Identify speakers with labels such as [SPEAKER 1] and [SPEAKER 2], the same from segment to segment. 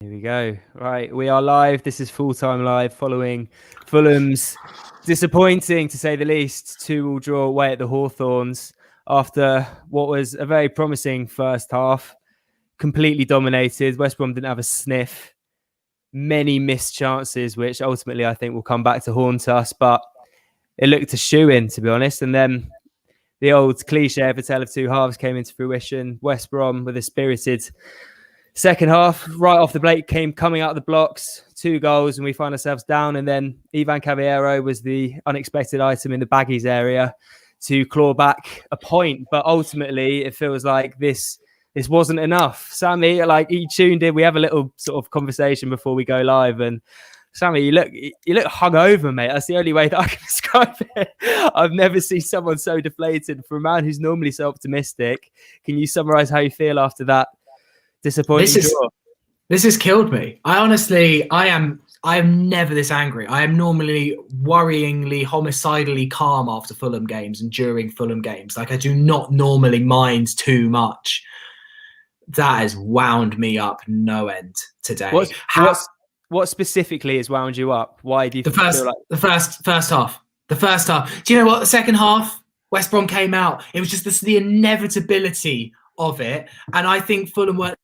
[SPEAKER 1] Here we go. Right, we are live. This is full-time live following Fulham's disappointing, to say the least, 2-2 draw away at the Hawthorns after what was a very promising first half. Completely dominated. West Brom didn't have a sniff. Many missed chances, which ultimately I think will come back to haunt us. But it looked a shoe-in, to be honest. And then the old cliche of a tale of two halves came into fruition. West Brom with a spirited second half, right off the break, coming out of the blocks, 2 goals, and we find ourselves down. And then Ivan Caballero was the unexpected item in the baggies area to claw back a point. But ultimately, it feels like this wasn't enough. Sammy, like, you tuned in. We have a little sort of conversation before we go live, and Sammy, you look hungover, mate. That's the only way that I can describe it. I've never seen someone so deflated. For a man who's normally so optimistic, can you summarise how you feel after that disappointing draw?
[SPEAKER 2] This has killed me. I am never this angry. I am normally worryingly, homicidally calm after Fulham games and during Fulham games. Like, I do not normally mind too much. That has wound me up no end today.
[SPEAKER 1] What specifically has wound you up? Why do you feel like
[SPEAKER 2] the first half? The first half. Do you know what? The second half, West Brom came out. It was just the inevitability of it, and I think Fulham were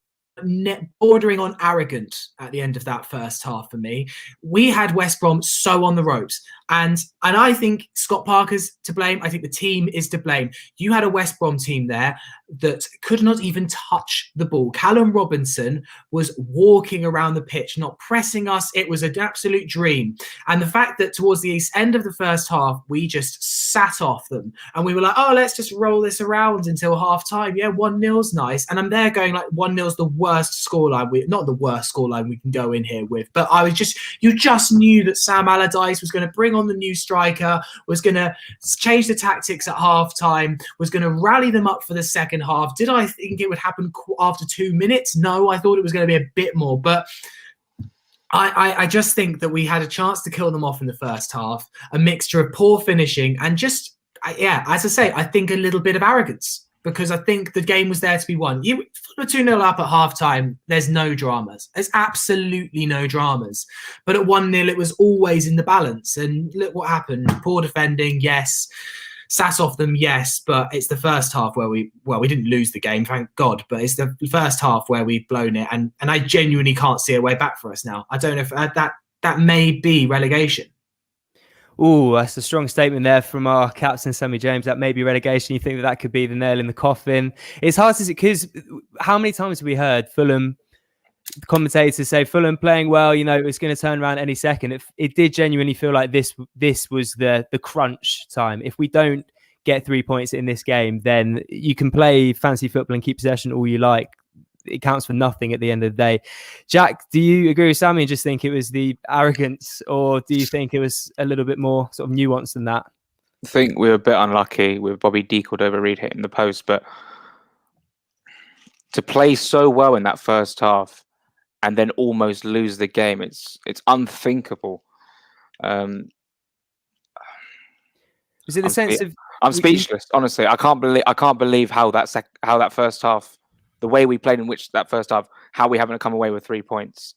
[SPEAKER 2] bordering on arrogant at the end of that first half. For me, we had West Brom so on the ropes, and I think Scott Parker's to blame. I think the team is to blame. You had a West Brom team there that could not even touch the ball. Callum Robinson was walking around the pitch, not pressing us. It was an absolute dream. And the fact that towards the end of the first half, we just sat off them and we were like, oh, let's just roll this around until half time. Yeah, 1-0's nice. And I'm there going like 1-0's the worst scoreline. Not the worst scoreline we can go in here with, but you just knew that Sam Allardyce was going to bring on the new striker, was going to change the tactics at half time, was going to rally them up for the second half. Did I think it would happen after 2 minutes? No, I thought it was going to be a bit more, but I just think that we had a chance to kill them off in the first half, a mixture of poor finishing and just, as I say, I think a little bit of arrogance, because I think the game was there to be won. You were 2-0 up at half-time, there's no dramas. There's absolutely no dramas. But at 1-0, it was always in the balance. And look what happened. Poor defending, yes. Sat off them, yes. But it's the first half where we didn't lose the game, thank God. But it's the first half where we've blown it. And I genuinely can't see a way back for us now. I don't know if that may be relegation.
[SPEAKER 1] Oh, that's a strong statement there from our captain, Sammy James. That may be relegation. You think that could be the nail in the coffin. It's hard to see, because how many times have we heard Fulham commentators say Fulham playing well, it's going to turn around any second. It did genuinely feel like this was the crunch time. If we don't get 3 points in this game, then you can play fancy football and keep possession all you like. It counts for nothing at the end of the day. Jack, do you agree with Sammy and just think it was the arrogance, or do you think it was a little bit more sort of nuanced than that?
[SPEAKER 3] I think we were a bit unlucky with Bobby deckled over Reed hitting the post, but to play so well in that first half and then almost lose the game, it's unthinkable.
[SPEAKER 1] Is it the sense of
[SPEAKER 3] I'm speechless, honestly. I can't believe how that first half, the way we played in which that first half, how we haven't come away with 3 points.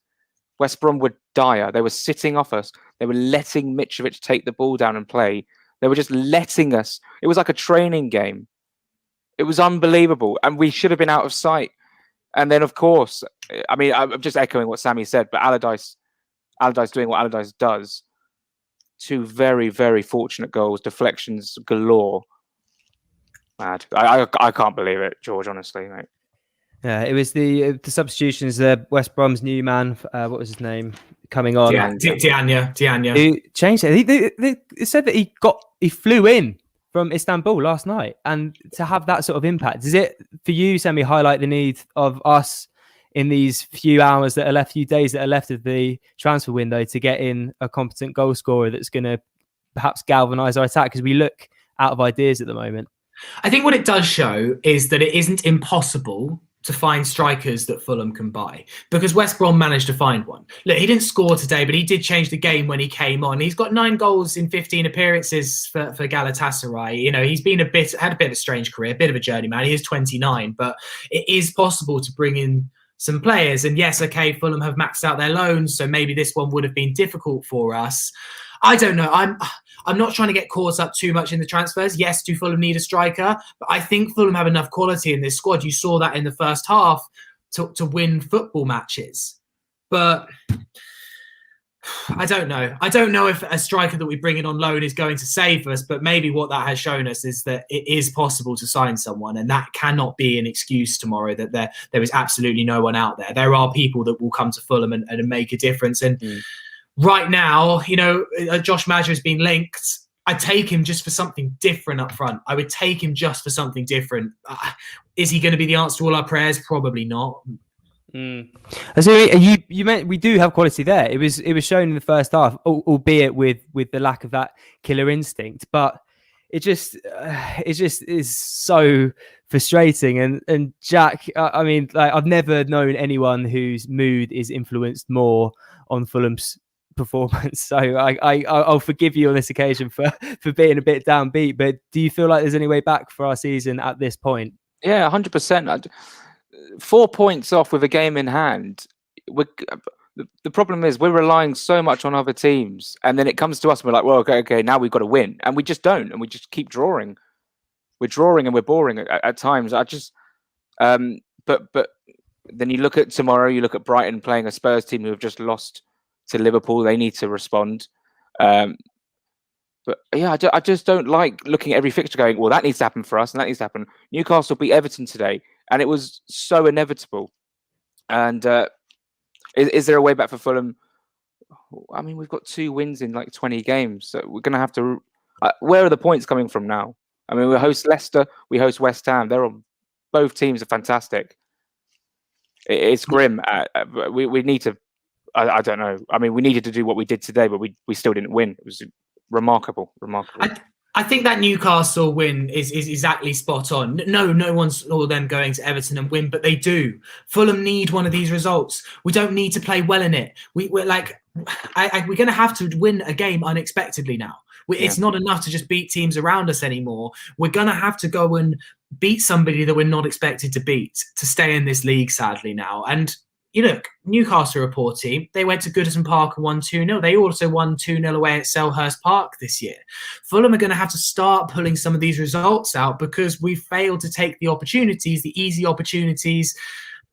[SPEAKER 3] West Brom were dire. They were sitting off us. They were letting Mitrovic take the ball down and play. They were just letting us. It was like a training game. It was unbelievable. And we should have been out of sight. And then, of course, I mean, I'm just echoing what Sammy said, but Allardyce doing what Allardyce does. 2 very, very fortunate goals, deflections galore. Mad. I can't believe it, George, honestly, mate.
[SPEAKER 1] Yeah, it was the substitutions. West Brom's new man, what was his name, coming on?
[SPEAKER 2] Dianya.
[SPEAKER 1] Who changed it. They said that he flew in from Istanbul last night, and to have that sort of impact, does it for you, Sammy, highlight the need of us in these few days that are left of the transfer window to get in a competent goal scorer that's going to perhaps galvanise our attack, because we look out of ideas at the moment?
[SPEAKER 2] I think what it does show is that it isn't impossible to find strikers that Fulham can buy, because West Brom managed to find one. Look, he didn't score today, but he did change the game when he came on. He's got 9 goals in 15 appearances for Galatasaray. He's had a bit of a strange career, a bit of a journeyman. He is 29, but it is possible to bring in some players. And yes, okay, Fulham have maxed out their loans, so maybe this one would have been difficult for us. I don't know. I'm not trying to get caught up too much in the transfers. Yes, do Fulham need a striker? But I think Fulham have enough quality in this squad. You saw that in the first half to win football matches. But I don't know. I don't know if a striker that we bring in on loan is going to save us, but maybe what that has shown us is that it is possible to sign someone, and that cannot be an excuse tomorrow that there is absolutely no one out there. There are people that will come to Fulham and make a difference. And right now, you know, Josh Maja has been linked. I'd take him just for something different up front. I would take him just for something different. Is he going to be the answer to all our prayers? Probably not.
[SPEAKER 1] So you meant we do have quality there. It was shown in the first half, albeit with the lack of that killer instinct. But it just is so frustrating. And Jack, I mean, like, I've never known anyone whose mood is influenced more on Fulham's performance. So I'll forgive you on this occasion for being a bit downbeat. But do you feel like there's any way back for our season at this point?
[SPEAKER 3] Yeah, 100%. 4 points off with a game in hand. The problem is we're relying so much on other teams, and then it comes to us and we're like, well, okay, now we've got to win, and we just don't, and we just keep drawing. We're drawing and we're boring at times. But then you look at tomorrow, you look at Brighton playing a Spurs team who have just lost to Liverpool. They need to respond. But yeah, I just don't like looking at every fixture going, well, that needs to happen for us and that needs to happen. Newcastle beat Everton today, and it was so inevitable. And is there a way back for Fulham? I mean, we've got 2 wins in like 20 games, so we're going to have to... where are the points coming from now? I mean, we host Leicester, we host West Ham. Both teams are fantastic. It's grim. We need to... I don't know. I mean, we needed to do what we did today, but we still didn't win. It was remarkable.
[SPEAKER 2] I think that Newcastle win is exactly spot on. No one's all them going to Everton and win, but they do. Fulham need one of these results. We don't need to play well in it. We're like, we're going to have to win a game unexpectedly now. It's not enough to just beat teams around us anymore. We're going to have to go and beat somebody that we're not expected to beat to stay in this league, sadly now. And you look, Newcastle are a poor team. They went to Goodison Park and won 2-0. They also won 2-0 away at Selhurst Park this year. Fulham are going to have to start pulling some of these results out because we failed to take the opportunities, the easy opportunities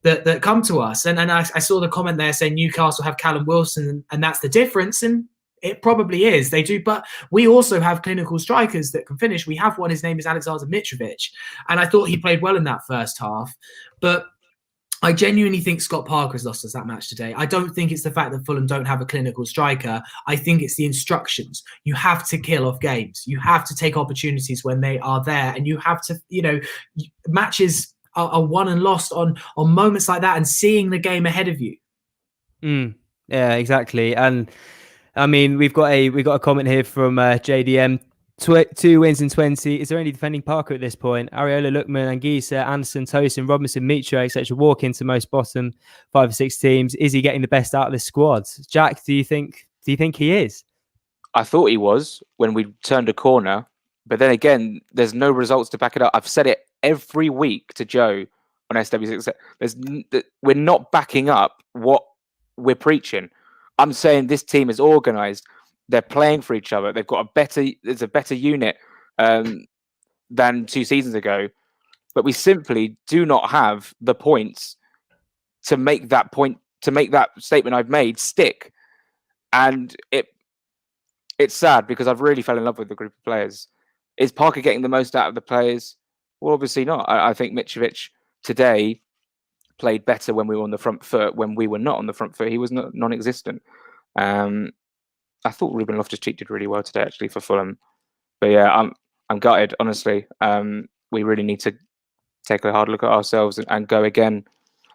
[SPEAKER 2] that come to us. And I saw the comment there saying Newcastle have Callum Wilson and that's the difference. And it probably is. They do. But we also have clinical strikers that can finish. We have one. His name is Alexander Mitrovic. And I thought he played well in that first half. But I genuinely think Scott Parker has lost us that match today. I don't think it's the fact that Fulham don't have a clinical striker. I think it's the instructions. You have to kill off games. You have to take opportunities when they are there. And you have to, matches are won and lost on moments like that and seeing the game ahead of you.
[SPEAKER 1] Yeah, exactly. And I mean, we've got a comment here from JDM. 2 wins in 20. Is there any defending Parker at this point? Areola, Lookman, Anguissa, Anderson, Tosin, Robinson, Mitro, etc. walk into most bottom 5 or 6 teams. Is he getting the best out of this squad? Jack, do you think he is? I
[SPEAKER 3] thought he was when we turned a corner, but then again, there's no results to back it up. I've said it every week to Joe on SW6. We're not backing up what we're preaching. I'm saying this team is organised. They're playing for each other. They've got there's a better unit than 2 seasons ago, but we simply do not have the points to make that statement I've made stick. And it's sad because I've really fell in love with the group of players. Is Parker getting the most out of the players? Well, obviously not. I think Mitrovic today played better when we were on the front foot. When we were not on the front foot, he was non-existent. I thought Ruben Loftus-Cheek did really well today, actually, for Fulham. But yeah, I'm gutted, honestly. We really need to take a hard look at ourselves and go again.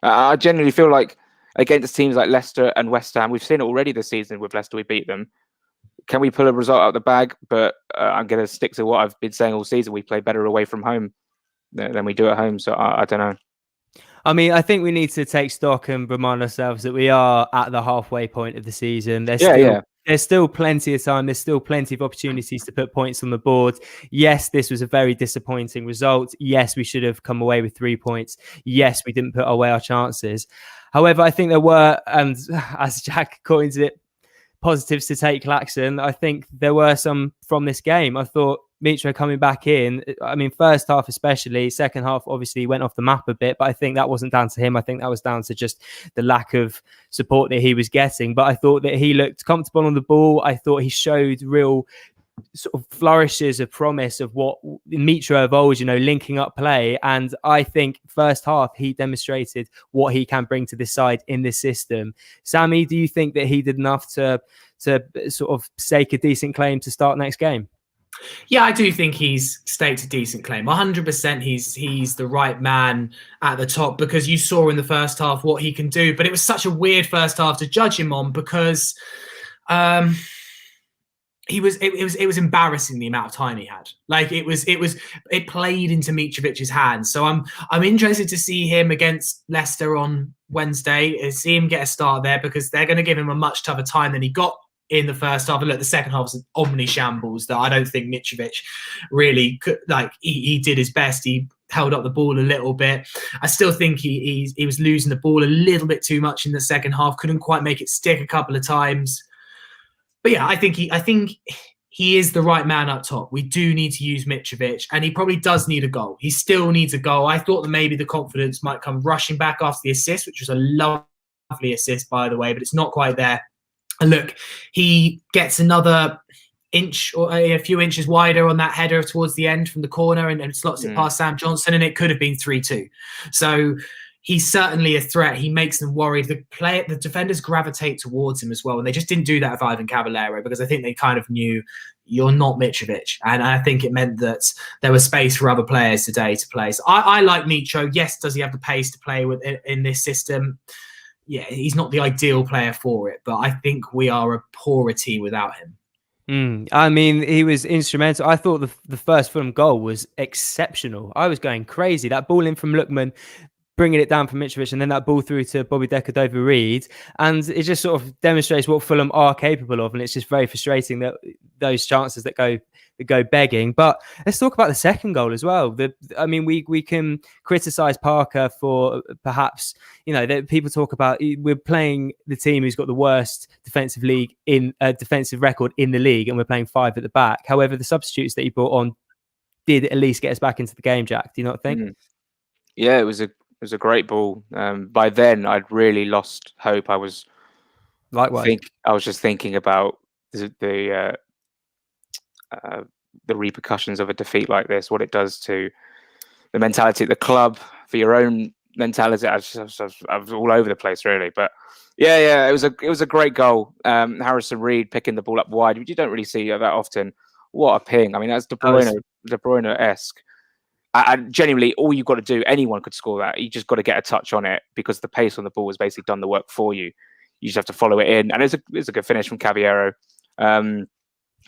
[SPEAKER 3] I genuinely feel like against teams like Leicester and West Ham, we've seen it already this season with Leicester, we beat them. Can we pull a result out of the bag? But I'm going to stick to what I've been saying all season. We play better away from home than we do at home. So I don't know.
[SPEAKER 1] I mean, I think we need to take stock and remind ourselves that we are at the halfway point of the season. There's still plenty of time. There's still plenty of opportunities to put points on the board. Yes, this was a very disappointing result. Yes, we should have come away with 3 points. Yes, we didn't put away our chances. However, I think there were, and as Jack coins it, positives to take Claxon. I think there were some from this game. I thought Mitro coming back in, I mean, first half especially, second half obviously went off the map a bit, but I think that wasn't down to him. I think that was down to just the lack of support that he was getting. But I thought that he looked comfortable on the ball. I thought he showed real sort of flourishes of promise of what Mitro of old, linking up play. And I think first half he demonstrated what he can bring to this side in this system. Sammy, do you think that he did enough to sort of stake a decent claim to start next game?
[SPEAKER 2] Yeah, I do think he's staked a decent claim. 100% he's the right man at the top, because you saw in the first half what he can do. But it was such a weird first half to judge him on, because it was embarrassing the amount of time he had. Like it played into Mitrovic's hands. So I'm interested to see him against Leicester on Wednesday and see him get a start there, because they're going to give him a much tougher time than he got in the first half. And look, the second half was an omni shambles that I don't think Mitrovic really could. Like he did his best. He held up the ball a little bit. I still think he was losing the ball a little bit too much in the second half. Couldn't quite make it stick a couple of times. But yeah, I think he is the right man up top. We do need to use Mitrovic, and he probably does need a goal. He still needs a goal. I thought that maybe the confidence might come rushing back after the assist, which was a lovely assist, by the way, but it's not quite there. And look, he gets another inch or a few inches wider on that header towards the end from the corner and slots it past Sam Johnson, and it could have been 3-2. So he's certainly a threat. He makes them worried. The defenders gravitate towards him as well, and they just didn't do that with Ivan Cavallero, because I think they kind of knew you're not Mitrovic, and I think it meant that there was space for other players today to play. So I like Mitro. Yes, does he have the pace to play with in this system? Yeah, he's not the ideal player for it, but I think we are a poorer team without him.
[SPEAKER 1] I mean, he was instrumental. I thought the first Fulham goal was exceptional. I was going crazy. That ball in from Lookman, bringing it down from Mitrovic, and then that ball through to Bobby Decordova-Reid. And it just sort of demonstrates what Fulham are capable of. And it's just very frustrating that those chances that go begging. But let's talk about the second goal as well. We can criticise Parker for perhaps, that people talk about we're playing the team who's got the worst defensive record in the league, and we're playing 5 at the back. However, the substitutes that he brought on did at least get us back into the game, Jack. Do you not think?
[SPEAKER 3] Yeah, it was a great ball. By then, I'd really lost hope. I was just thinking about the repercussions of a defeat like this, what it does to the mentality of the club, for your own mentality. I was all over the place, really. But yeah, it was a great goal. Harrison Reed picking the ball up wide, which you don't really see that often. What a ping! I mean, that's De Bruyne-esque. And genuinely, all you've got to do, anyone could score that. You just got to get a touch on it, because the pace on the ball has basically done the work for you. You just have to follow it in, and it's a good finish from Cavallero.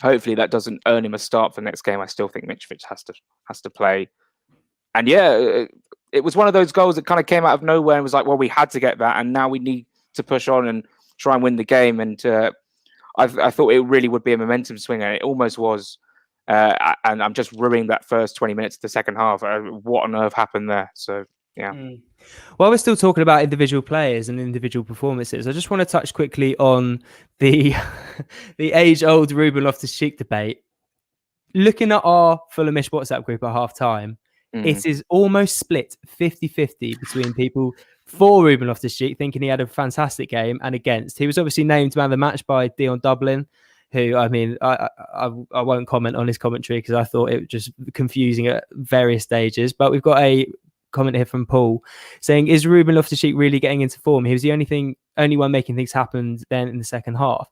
[SPEAKER 3] Hopefully, that doesn't earn him a start for the next game. I still think Mitrovic has to play. And yeah, it was one of those goals that kind of came out of nowhere and was like, well, we had to get that, and now we need to push on and try and win the game. And I thought it really would be a momentum swing, and it almost was. And I'm just ruining that first 20 minutes of the second half. What on earth happened there? So, yeah.
[SPEAKER 1] While we're still talking about individual players and individual performances, I just want to touch quickly on the age-old Ruben Loftus-Cheek debate. Looking at our Fulhamish WhatsApp group at half-time, it is almost split 50-50 between people for Ruben Loftus-Cheek, thinking he had a fantastic game, and against. He was obviously named man of the match by Dion Dublin, who, I mean, I won't comment on his commentary because I thought it was just confusing at various stages. But we've got a comment here from Paul saying, is Ruben Loftus-Cheek really getting into form? He was the only one making things happen then in the second half.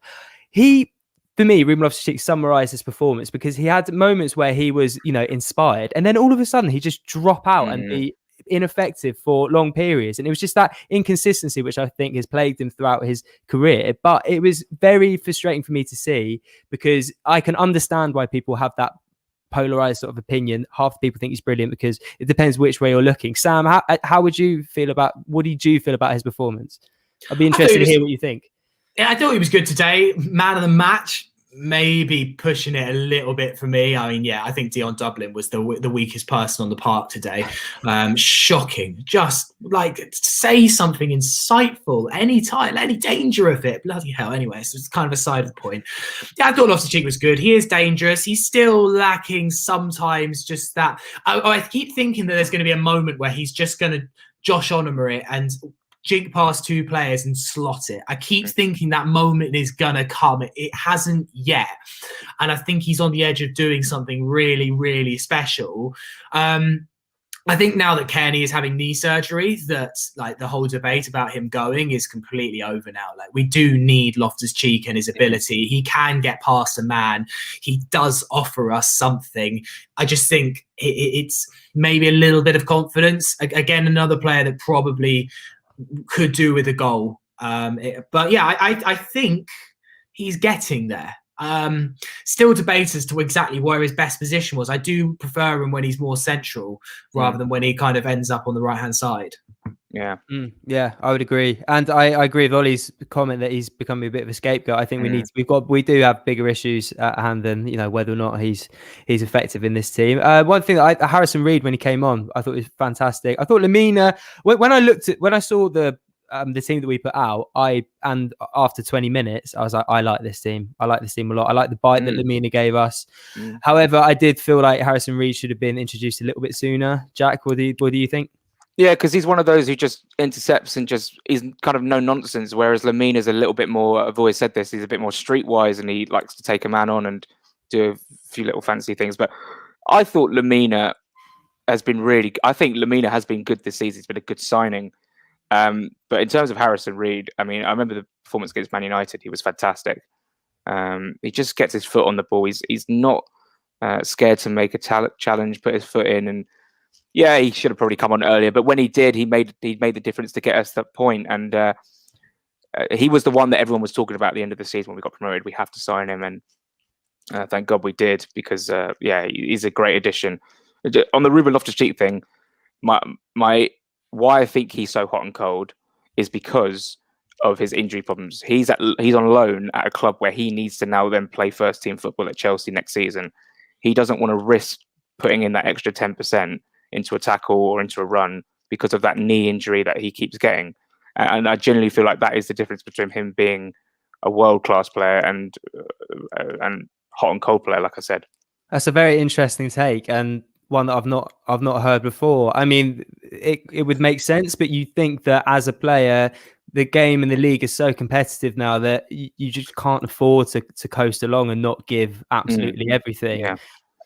[SPEAKER 1] For me, Ruben Loftus-Cheek summarised his performance because he had moments where he was, inspired, and then all of a sudden he just drop out and be ineffective for long periods. And it was just that inconsistency which I think has plagued him throughout his career. But it was very frustrating for me to see, because I can understand why people have that polarized sort of opinion. Half the people think he's brilliant because it depends which way you're looking. Sam, what did you feel about his performance? I'd be interested to hear what you think.
[SPEAKER 2] Yeah, I thought he was good today. Man of the match. maybe pushing it a little bit for me. I mean, yeah, I think Dion Dublin was the weakest person on the park today. Shocking. Just like say something insightful, any danger of it. Bloody hell. Anyway, so it's kind of a side of the point. Yeah, I thought Loftus-Cheek was good. He is dangerous. He's still lacking sometimes just that. I keep thinking that there's going to be a moment where he's just going to Josh Onomur it and jink past two players and slot it. I keep thinking that moment is gonna come. It hasn't yet, and I think he's on the edge of doing something really, really special. I think now that Kearney is having knee surgery, that like the whole debate about him going is completely over now. Like we do need Loftus-Cheek and his ability. He can get past a man. He does offer us something. I just think it's maybe a little bit of confidence. Again, another player that probably could do with a goal. But yeah, I think he's getting there. Still debate as to exactly where his best position was. I do prefer him when he's more central rather than when he kind of ends up on the right-hand side.
[SPEAKER 3] Yeah.
[SPEAKER 1] Yeah, I would agree. And I agree with Ollie's comment that he's becoming a bit of a scapegoat. I think we do have bigger issues at hand than, whether or not he's effective in this team. One thing that Harrison Reed, when he came on, I thought was fantastic. I thought Lamina, when I saw the team that we put out, and after 20 minutes, I was like, I like this team. I like this team a lot. I like the bite that Lamina gave us. However, I did feel like Harrison Reed should have been introduced a little bit sooner. Jack, what do you think?
[SPEAKER 3] Yeah, because he's one of those who just intercepts and just is kind of no nonsense. Whereas Lamina's a little bit more. I've always said this. He's a bit more streetwise, and he likes to take a man on and do a few little fancy things. But I thought Lamina has been really. I think Lamina has been good this season. It's been a good signing. But in terms of Harrison Reed, I mean, I remember the performance against Man United. He was fantastic. He just gets his foot on the ball. He's not scared to make a challenge, put his foot in, and yeah, he should have probably come on earlier. But when he did, he made the difference to get us that point. And he was the one that everyone was talking about at the end of the season when we got promoted. We have to sign him, and thank God we did, because he's a great addition. On the Ruben Loftus-Cheek thing, my why I think he's so hot and cold is because of his injury problems. He's on loan at a club where he needs to now then play first team football at Chelsea next season. He doesn't want to risk putting in that extra 10% into a tackle or into a run because of that knee injury that he keeps getting. And I genuinely feel like that is the difference between him being a world-class player and hot and cold player, like I said.
[SPEAKER 1] That's a very interesting take, and one that I've not heard before. I mean, it would make sense, but you think that as a player, the game and the league is so competitive now that you just can't afford to coast along and not give absolutely everything. Yeah.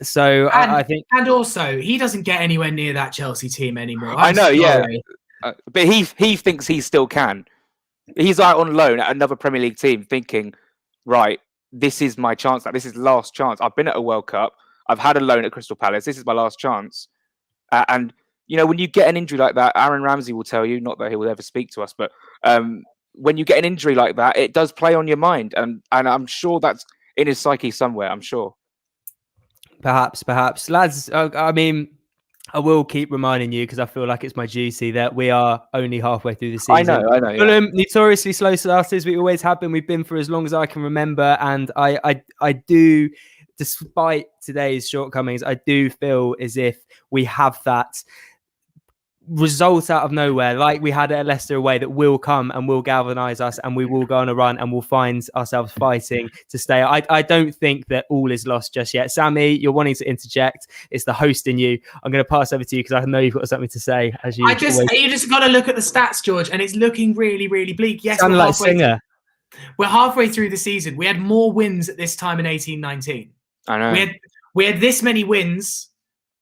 [SPEAKER 1] So I think,
[SPEAKER 2] and also he doesn't get anywhere near that Chelsea team anymore.
[SPEAKER 3] I know, sorry. Yeah, but he thinks he still can. He's out on loan at another Premier League team, thinking, right, this is my chance. This is last chance. I've been at a World Cup. I've had a loan at Crystal Palace. This is my last chance. And when you get an injury like that, Aaron Ramsey will tell you, not that he will ever speak to us, but when you get an injury like that, it does play on your mind, and I'm sure that's in his psyche somewhere. I'm sure.
[SPEAKER 1] Perhaps, lads. I mean, I will keep reminding you because I feel like it's my duty that we are only halfway through the season.
[SPEAKER 3] I know.
[SPEAKER 1] Fulham, notoriously slow starters. We always have been. We've been for as long as I can remember, and I do. Despite today's shortcomings, I do feel as if we have that result out of nowhere, like we had at Leicester away, that will come and will galvanise us, and we will go on a run and we'll find ourselves fighting to stay. I don't think that all is lost just yet. Sammy, you're wanting to interject. It's the host in you. I'm going to pass over to you because I know you've got something to say. You
[SPEAKER 2] just got to look at the stats, George, and it's looking really, really bleak. Yes,
[SPEAKER 1] sound like a singer.
[SPEAKER 2] We're halfway through the season. We had more wins at this time in 18-19.
[SPEAKER 3] I know.
[SPEAKER 2] We had this many wins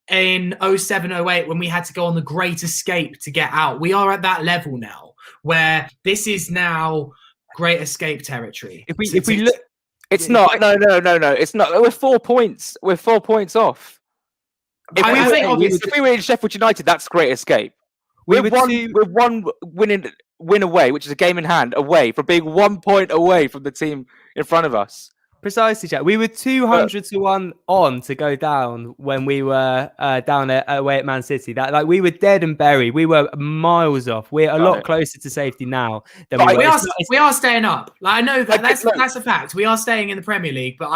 [SPEAKER 2] in 07-08 when we had to go on the great escape to get out. We are at that level now where this is now great escape territory.
[SPEAKER 3] If we look, it's not. No. It's not. We're 4 points. We're 4 points off. If we were in Sheffield United, that's great escape. We're one win away, which is a game in hand away from being 1 point away from the team in front of us.
[SPEAKER 1] Precisely, Jack. We were 200 to 1 on to go down when we were down away at Man City. That like we were dead and buried. We were miles off. We're a lot closer to safety now than we were.
[SPEAKER 2] We are staying up. Like, I know that that's a fact. We are staying in the Premier League, but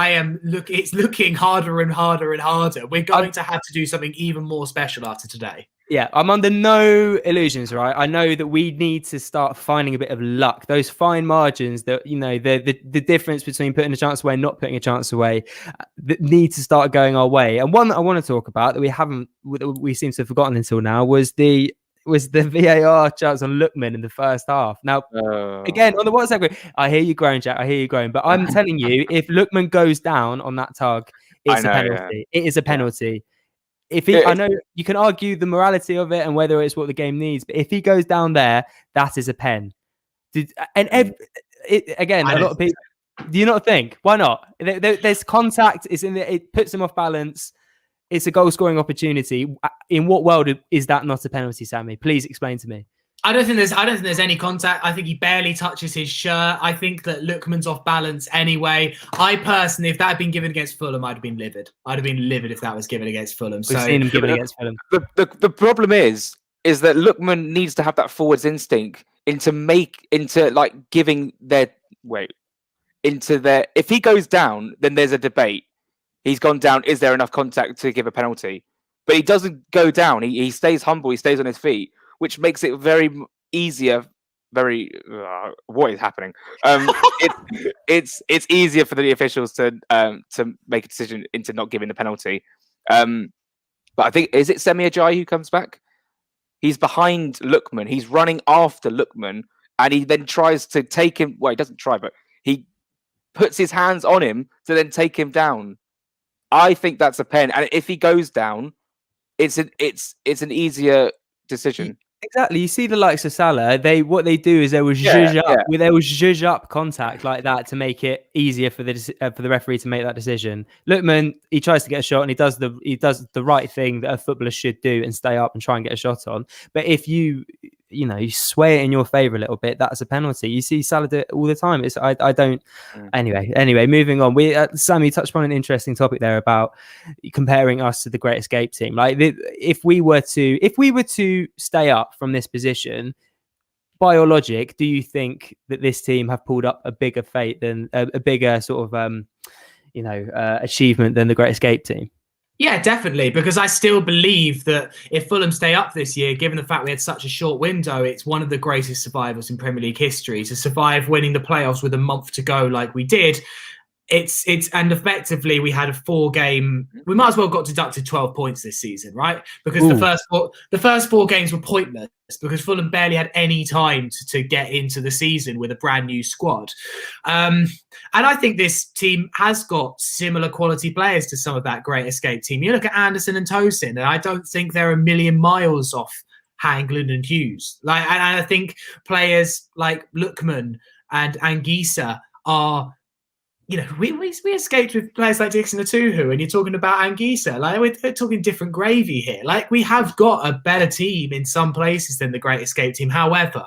[SPEAKER 2] it's looking harder and harder and harder. We're going to have to do something even more special after today.
[SPEAKER 1] Yeah, I'm under no illusions, right? I know that we need to start finding a bit of luck. Those fine margins that, you know, the difference between putting a chance away and not putting a chance away that need to start going our way. And one that I want to talk about that we seem to have forgotten until now was the VAR chance on Lookman in the first half. Now, again, on the WhatsApp group, I hear you groan, Jack. I hear you groan. But I'm telling you, if Lookman goes down on that tug, it's a penalty. Yeah. It is a penalty. Yeah. I know you can argue the morality of it and whether it's what the game needs, but if he goes down there, that is a pen. A lot of people. Do you not think? Why not? There's contact. It puts him off balance. It's a goal scoring opportunity. In what world is that not a penalty, Sammy? Please explain to me.
[SPEAKER 2] I don't think there's any contact. I think he barely touches his shirt. I think that Lookman's off balance anyway. I personally, if that had been given against Fulham, I'd have been livid. I'd have been livid if that was given against Fulham.
[SPEAKER 1] We've seen him given against Fulham.
[SPEAKER 3] The problem is that Lookman needs to have that forwards instinct if he goes down, then there's a debate. He's gone down. Is there enough contact to give a penalty? But he doesn't go down. He stays humble. He stays on his feet, which makes it very easier. What is happening? It's easier for the officials to make a decision into not giving the penalty. But I think, is it Sammy Jack who comes back? He's behind Lookman. He's running after Lookman, and he then tries to take him. Well, he doesn't try, but he puts his hands on him to then take him down. I think that's a pen, and if he goes down, it's an easier decision.
[SPEAKER 1] Exactly. You see the likes of Salah, what they do is they will zhuzh up contact like that to make it easier for the referee to make that decision. Lookman, he tries to get a shot and he does the right thing that a footballer should do and stay up and try and get a shot on. But if you sway it in your favour a little bit, that's a penalty. You see Salah do it all the time. I don't. Anyway, moving on. Sammy touched upon an interesting topic there about comparing us to the Great Escape team. Like if we were to stay up from this position, by your logic, do you think that this team have pulled up a bigger fate than a bigger sort of achievement than the Great Escape team?
[SPEAKER 2] Yeah, definitely, because I still believe that if Fulham stay up this year, given the fact we had such a short window, it's one of the greatest survivals in Premier League history. To survive winning the playoffs with a month to go like we did, and effectively we had a 4-game. We might as well got deducted 12 points this season, right? Because the first four games were pointless because Fulham barely had any time to get into the season with a brand new squad. And I think this team has got similar quality players to some of that Great Escape team. You look at Anderson and Tosin, and I don't think they're a million miles off Hangland and Hughes. And I think players like Lookman and Anguissa are. We escaped with players like Dixon Atuhu, and you're talking about Anguissa. Like we're talking different gravy here. Like we have got a better team in some places than the Great Escape team. However,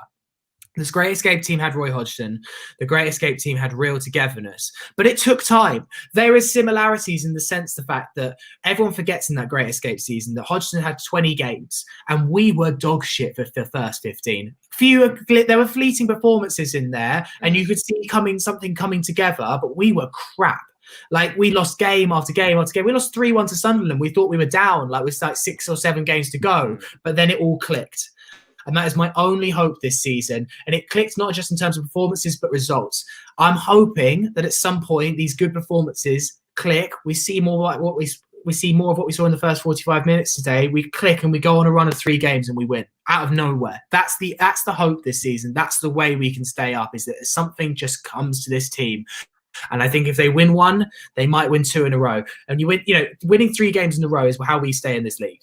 [SPEAKER 2] this Great Escape team had Roy Hodgson. The Great Escape team had real togetherness, but it took time. There is similarities in the sense the fact that everyone forgets in that Great Escape season that Hodgson had 20 games and we were dog shit for the first 15. There were fleeting performances in there, and you could see something coming together, but we were crap. Like we lost game after game after game. We lost 3-1 to Sunderland. We thought we were down, like with like 6 or 7 games to go, but then it all clicked. And that is my only hope this season. And it clicked not just in terms of performances, but results. I'm hoping that at some point these good performances click. We see more like we see more of what we saw in the first 45 minutes today. We click and we go on a run of 3 games and we win out of nowhere. That's the hope this season. That's the way we can stay up, is that something just comes to this team. And I think if they win 1, they might win 2 in a row. And winning 3 games in a row is how we stay in this league.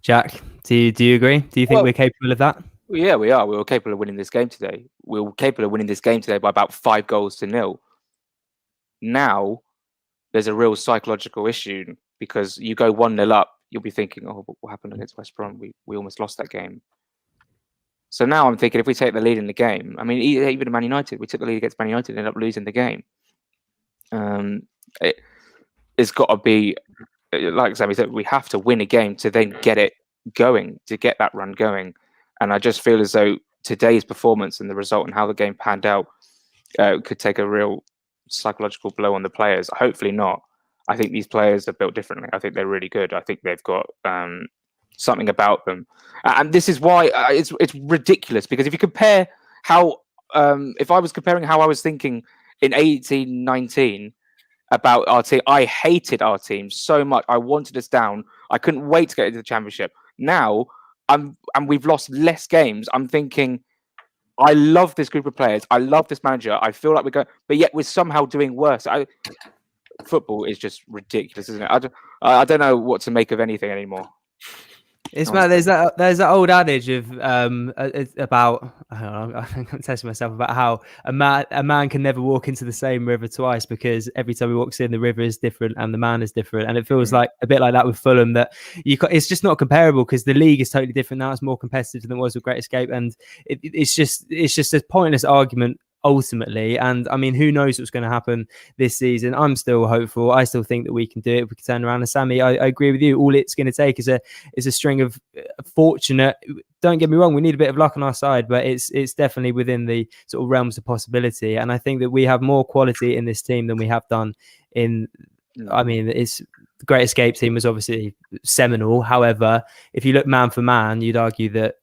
[SPEAKER 1] Jack, do you agree? Do you think we're capable of that?
[SPEAKER 3] Yeah, we are. We were capable of winning this game today. We were capable of winning this game today by about 5-0. Now, there's a real psychological issue because you go 1-0 up, you'll be thinking, oh, what happened against West Brom? We almost lost that game. So now I'm thinking if we take the lead in the game, I mean, even at Man United, we took the lead against Man United and ended up losing the game. It's got to be, like Sammy said, we have to win a game to then get it going, to get that run going. And I just feel as though today's performance and the result and how the game panned out could take a real psychological blow on the players. Hopefully not. I think these players are built differently. I think they're really good. I think they've got something about them. And this is why it's ridiculous, because if you compare how, if I was comparing how I was thinking in 18-19 about our team, I hated our team so much. I wanted us down. I couldn't wait to get into the Championship. Now, and we've lost less games. I'm thinking, I love this group of players. I love this manager. I feel like we're going, but yet we're somehow doing worse. Football is just ridiculous, isn't it? I don't know what to make of anything anymore.
[SPEAKER 1] It's mad. There's that old adage of about, I don't know, I think I'm testing myself, about how a man can never walk into the same river twice, because every time he walks in, the river is different and the man is different. And it feels like a bit like that with Fulham, that it's just not comparable, because the league is totally different now. It's more competitive than it was with Great Escape, and it's just a pointless argument ultimately. And I mean, who knows what's going to happen this season? I'm still hopeful. I still think that we can do it. We can turn around. And Sammy, I agree with you. All it's going to take is a string of fortunate. Don't get me wrong, we need a bit of luck on our side, but it's definitely within the sort of realms of possibility. And I think that we have more quality in this team than we have done in. I mean, it's the Great Escape team was obviously seminal. However, if you look man for man, you'd argue that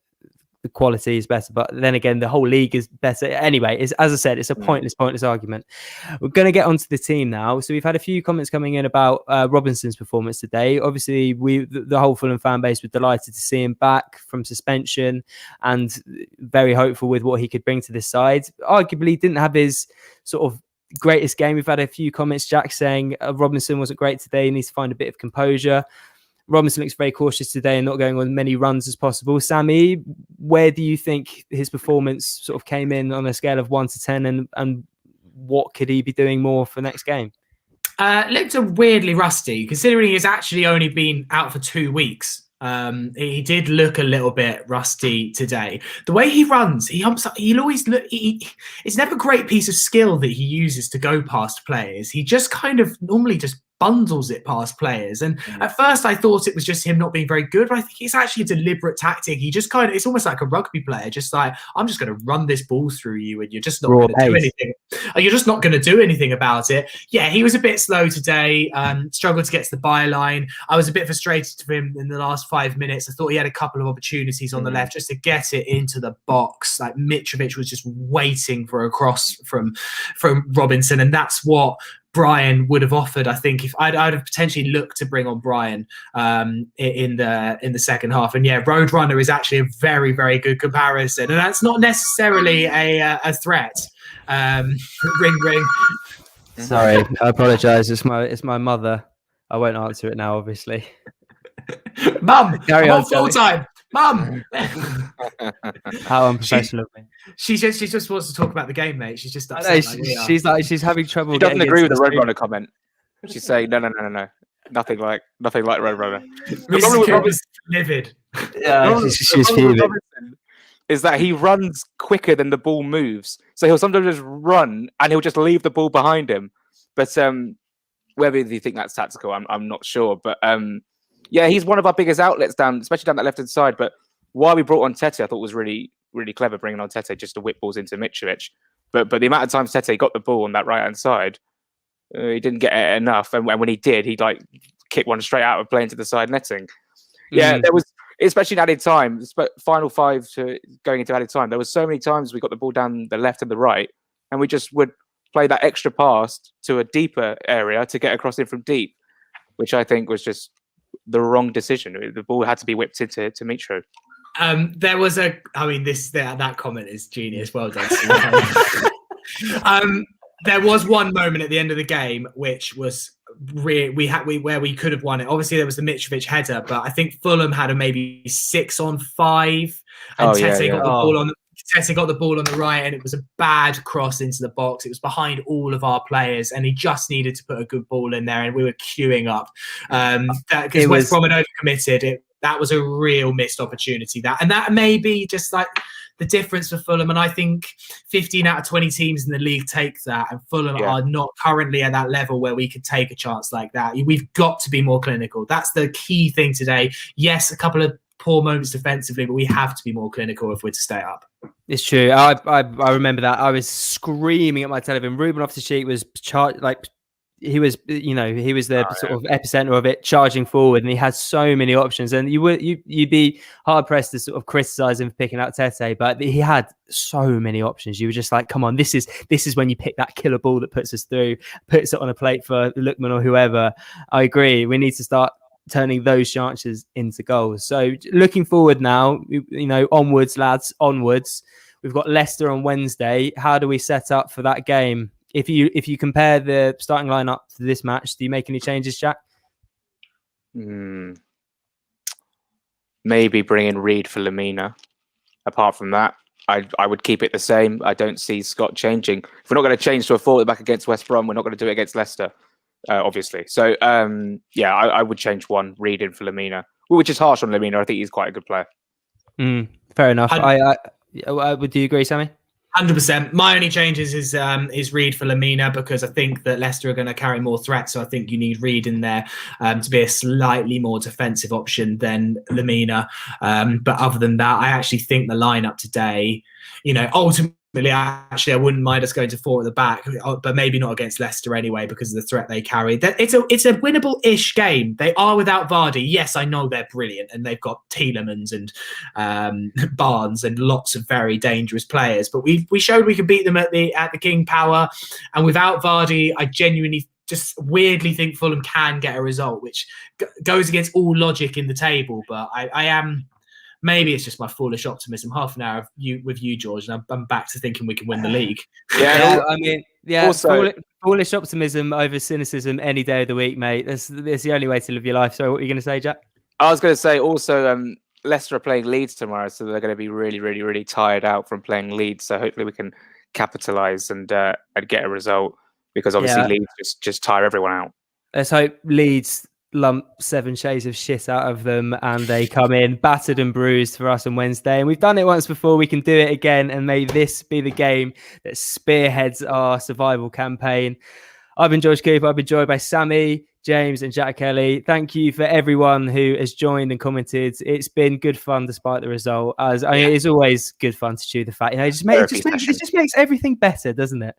[SPEAKER 1] the quality is better, but then again, the whole league is better. Anyway, as I said, it's a pointless argument. We're going to get onto the team now. So we've had a few comments coming in about Robinson's performance today. Obviously, the whole Fulham fan base were delighted to see him back from suspension and very hopeful with what he could bring to this side. Arguably, didn't have his sort of greatest game. We've had a few comments, Jack, saying Robinson wasn't great today. He needs to find a bit of composure. Robinson looks very cautious today and not going on as many runs as possible. Sammy, where do you think his performance sort of came in on a scale of 1 to 10, and what could he be doing more for next game?
[SPEAKER 2] Looked weirdly rusty, considering he's actually only been out for 2 weeks. He did look a little bit rusty today. The way he runs, he'll always look. It's never a great piece of skill that he uses to go past players. He just kind of normally just bundles it past players. And at first I thought it was just him not being very good, but I think it's actually a deliberate tactic. He just kind of, it's almost like a rugby player, just like, I'm just going to run this ball through you and you're just not going to do anything. You're just not going to do anything about it. Yeah, he was a bit slow today, struggled to get to the byline. I was a bit frustrated with him in the last 5 minutes. I thought he had a couple of opportunities on the left just to get it into the box. Like Mitrovic was just waiting for a cross from Robinson, and that's what Brian would have offered. I think if I'd have potentially looked to bring on Brian in the second half. And yeah, Roadrunner is actually a very, very good comparison, and that's not necessarily a threat. Ring ring.
[SPEAKER 1] Sorry, I apologise. It's my mother. I won't answer it now, obviously.
[SPEAKER 2] Mum, I'm on full-time. Mum.
[SPEAKER 1] How unprofessional of me.
[SPEAKER 2] She just wants to talk about the game, mate. She's just upset.
[SPEAKER 1] She's having trouble.
[SPEAKER 3] She doesn't agree with the Roadrunner comment. She's saying no. Nothing like Roadrunner. The problem with
[SPEAKER 2] livid.
[SPEAKER 1] Yeah, she's fuming.
[SPEAKER 3] Is that he runs quicker than the ball moves. So he'll sometimes just run and he'll just leave the ball behind him. But whether you think that's tactical, I'm not sure. But yeah, he's one of our biggest outlets especially down that left-hand side. But why we brought on Tete, I thought was really, really clever, bringing on Tete just to whip balls into Mitrovic. But the amount of times Tete got the ball on that right-hand side, he didn't get it enough. And when he did, he'd like kick one straight out of play into the side netting. Yeah, there was, especially in added time, final 5 to going into added time, there was so many times we got the ball down the left and the right, and we just would play that extra pass to a deeper area to get across it from deep, which I think was just the wrong decision. The ball had to be whipped into Mitro.
[SPEAKER 2] There was that comment is genius. Well done. There was one moment at the end of the game which was where we could have won it. Obviously, there was the Mitrovic header, but I think Fulham had a maybe 6-on-5, and Tete got the ball on the right, and it was a bad cross into the box. It was behind all of our players, and he just needed to put a good ball in there, and we were queuing up. Because West Brom had overcommitted. That was a real missed opportunity. And that may be just like the difference for Fulham. And I think 15 out of 20 teams in the league take that, and Fulham are not currently at that level where we could take a chance like that. We've got to be more clinical. That's the key thing today. Yes, a couple of poor moments defensively, but we have to be more clinical if we're to stay up.
[SPEAKER 1] It's true. I remember that. I was screaming at my television. Ruben Loftus-Cheek was he was the sort of epicenter of it, charging forward, and he had so many options. And you'd be hard pressed to sort of criticize him for picking out Tete, but he had so many options. You were just like, come on, this is when you pick that killer ball that puts us through, puts it on a plate for Lookman or whoever. I agree. We need to start turning those chances into goals. So looking forward now, onwards, lads, onwards. We've got Leicester on Wednesday. How do we set up for that game? If you compare the starting lineup to this match, do you make any changes, Jack?
[SPEAKER 3] Maybe bring in Reed for Lamina. Apart from that, I would keep it the same. I don't see Scott changing. If we're not going to change to a forward back against West Brom, we're not going to do it against Leicester, obviously. So, I would change one, Reed in for Lamina, which is harsh on Lamina. I think he's quite a good player.
[SPEAKER 1] Fair enough. Would you agree, Sammy?
[SPEAKER 2] 100%. My only changes is Reed for Lamina, because I think that Leicester are going to carry more threats. So I think you need Reed in there to be a slightly more defensive option than Lamina. But other than that, I actually think the lineup today, ultimately, I wouldn't mind us going to 4 at the back, but maybe not against Leicester anyway because of the threat they carry. It's a winnable-ish game. They are without Vardy. Yes, I know they're brilliant, and they've got Tielemans and Barnes and lots of very dangerous players. But we showed we could beat them at the King Power, and without Vardy, I genuinely just weirdly think Fulham can get a result, which goes against all logic in the table. But I am. Maybe it's just my foolish optimism. Half an hour with you, George, and I'm back to thinking we can win the league.
[SPEAKER 1] Also, foolish optimism over cynicism any day of the week, mate. That's the only way to live your life. So what are you going to say, Jack?
[SPEAKER 3] I was going to say also, Leicester are playing Leeds tomorrow, so they're going to be really, really, really tired out from playing Leeds. So hopefully we can capitalise and get a result, because obviously Leeds just tire everyone out.
[SPEAKER 1] Let's hope Leeds lump 7 shades of shit out of them and they come in battered and bruised for us on Wednesday. And we've done it once before, we can do it again, and may this be the game that spearheads our survival campaign. I've been George Cooper. I've been joined by Sammy, James and Jack Kelly. Thank you for everyone who has joined and commented. It's been good fun despite the result. It's always good fun to chew the fat. It just makes everything better, doesn't it?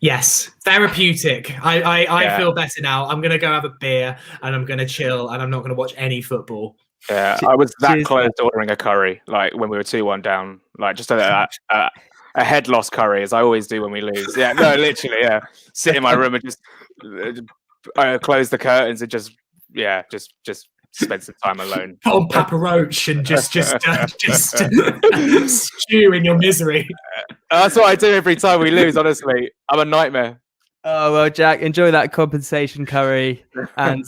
[SPEAKER 2] Yes, therapeutic. I feel better now. I'm going to go have a beer and I'm going to chill and I'm not going to watch any football.
[SPEAKER 3] Yeah, I was that close to ordering a curry, like when we were 2-1 down, like just a head loss curry, as I always do when we lose. Yeah, no, literally, yeah. Sit in my room and just close the curtains and just spend some time alone.
[SPEAKER 2] Put on Papa Roach and just stew in your misery.
[SPEAKER 3] That's what I do every time we lose, honestly. I'm a nightmare.
[SPEAKER 1] Oh, well, Jack, enjoy that compensation curry. And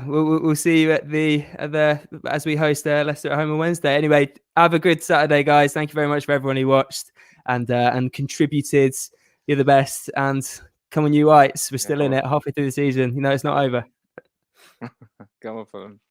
[SPEAKER 1] we'll see you as we host Leicester at home on Wednesday. Anyway, have a good Saturday, guys. Thank you very much for everyone who watched and contributed. You're the best. And come on, you Whites. We're still in it halfway through the season. It's not over.
[SPEAKER 3] Go on for them.